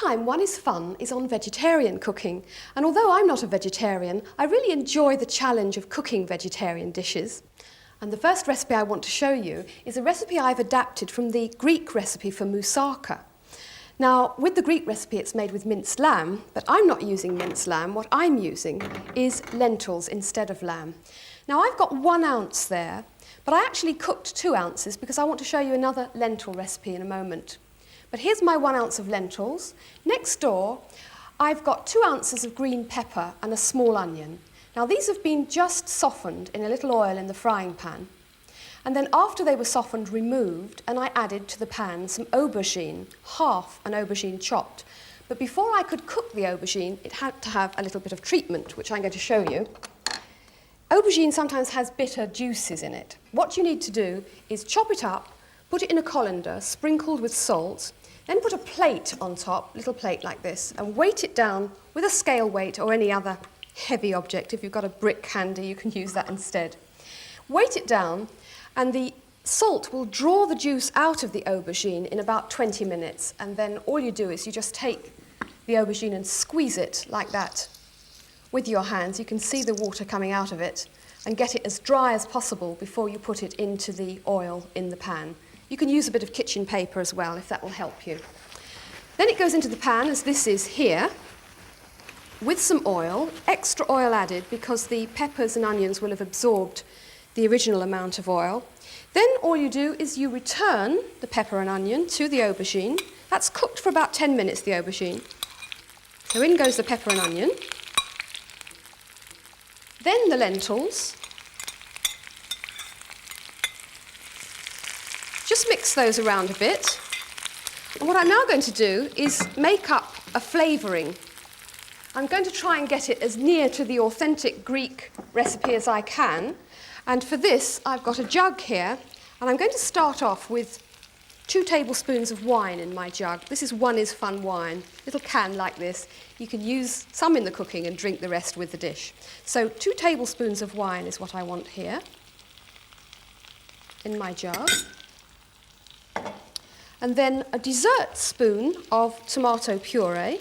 time One is Fun is on vegetarian cooking, and although I'm not a vegetarian, I really enjoy the challenge of cooking vegetarian dishes. And the first recipe I want to show you is a recipe I've adapted from the Greek recipe for moussaka. Now, with the Greek recipe it's made with minced lamb, but I'm not using minced lamb. What I'm using is lentils instead of lamb. Now, I've got 1 ounce there, but I actually cooked 2 ounces because I want to show you another lentil recipe in a moment. But here's my 1 ounce of lentils. Next door, I've got 2 ounces of green pepper and a small onion. Now, these have been just softened in a little oil in the frying pan. And then after they were softened, removed, and I added to the pan some aubergine, half an aubergine chopped. But before I could cook the aubergine, it had to have a little bit of treatment, which I'm going to show you. Aubergine sometimes has bitter juices in it. What you need to do is chop it up, put it in a colander, sprinkled with salt, then put a plate on top, little plate like this, and weight it down with a scale weight or any other heavy object. If you've got a brick handy, you can use that instead. Weight it down, and the salt will draw the juice out of the aubergine in about 20 minutes. And then all you do is you just take the aubergine and squeeze it like that with your hands. You can see the water coming out of it, and get it as dry as possible before you put it into the oil in the pan. You can use a bit of kitchen paper as well, if that will help you. Then it goes into the pan, as this is here, with some oil, extra oil added because the peppers and onions will have absorbed the original amount of oil. Then all you do is you return the pepper and onion to the aubergine. That's cooked for about 10 minutes, the aubergine. So in goes the pepper and onion. Then the lentils. Just mix those around a bit. And what I'm now going to do is make up a flavouring. I'm going to try and get it as near to the authentic Greek recipe as I can. And for this, I've got a jug here, and I'm going to start off with 2 tablespoons of wine in my jug. This is One is Fun wine, little can like this. You can use some in the cooking and drink the rest with the dish. So 2 tablespoons of wine is what I want here in my jug. And then a dessert spoon of tomato puree,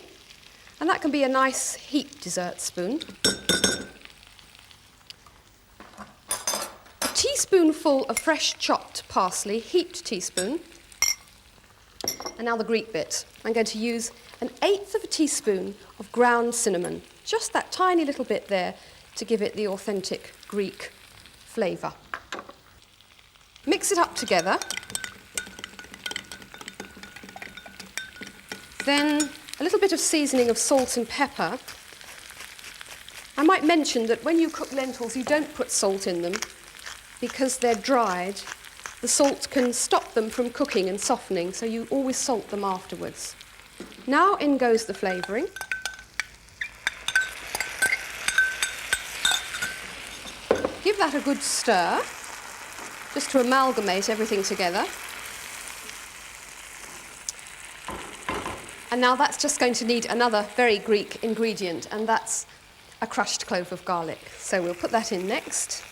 and that can be a nice heaped dessert spoon. A teaspoonful of fresh chopped parsley, heaped teaspoon. And now the Greek bit. I'm going to use 1/8 of a teaspoon of ground cinnamon, just that tiny little bit there to give it the authentic Greek flavour. Mix it up together. Then a little bit of seasoning of salt and pepper. I might mention that when you cook lentils, you don't put salt in them because they're dried. The salt can stop them from cooking and softening, so you always salt them afterwards. Now in goes the flavouring. Give that a good stir, just to amalgamate everything together. And now that's just going to need another very Greek ingredient, and that's a crushed clove of garlic. So we'll put that in next.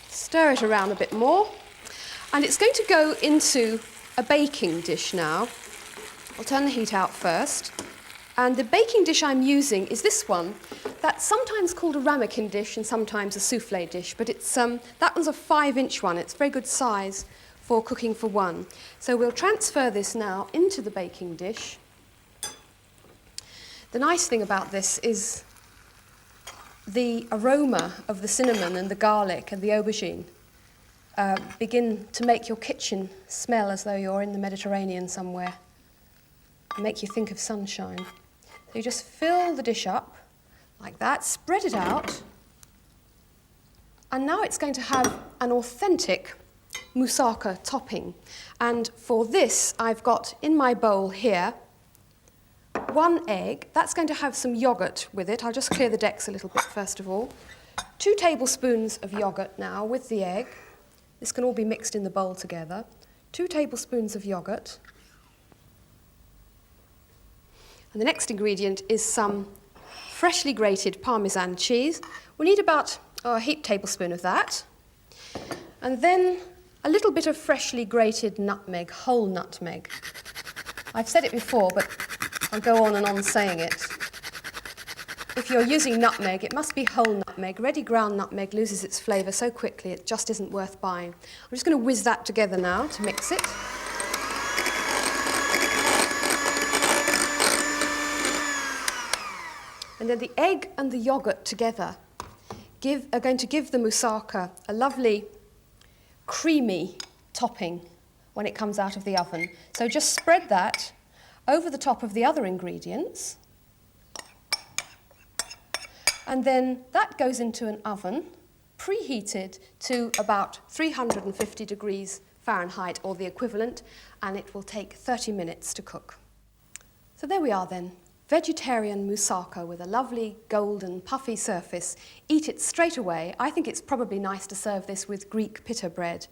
Stir it around a bit more. And it's going to go into a baking dish now. I'll turn the heat out first. And the baking dish I'm using is this one. That's sometimes called a ramekin dish and sometimes a soufflé dish, but it's that one's a 5-inch one. It's very good size for cooking for one. So we'll transfer this now into the baking dish. The nice thing about this is the aroma of the cinnamon and the garlic and the aubergine begin to make your kitchen smell as though you're in the Mediterranean somewhere, make you think of sunshine. So you just fill the dish up like that, spread it out, and now it's going to have an authentic moussaka topping. And for this, I've got in my bowl here 1 egg. That's going to have some yoghurt with it. I'll just clear the decks a little bit first of all. 2 tablespoons of yoghurt now with the egg. This can all be mixed in the bowl together. 2 tablespoons of yoghurt. And the next ingredient is some freshly grated Parmesan cheese. We need about a heaped tablespoon of that. And then a little bit of freshly grated nutmeg, whole nutmeg. I've said it before, but I'll go on and on saying it. If you're using nutmeg, it must be whole nutmeg. Ready ground nutmeg loses its flavour so quickly it just isn't worth buying. I'm just going to whiz that together now to mix it. And then the egg and the yoghurt together are going to give the moussaka a lovely creamy topping when it comes out of the oven. So just spread that over the top of the other ingredients. And then that goes into an oven, preheated to about 350 degrees Fahrenheit or the equivalent, and it will take 30 minutes to cook. So there we are then. Vegetarian moussaka with a lovely golden puffy surface. Eat it straight away. I think it's probably nice to serve this with Greek pita bread.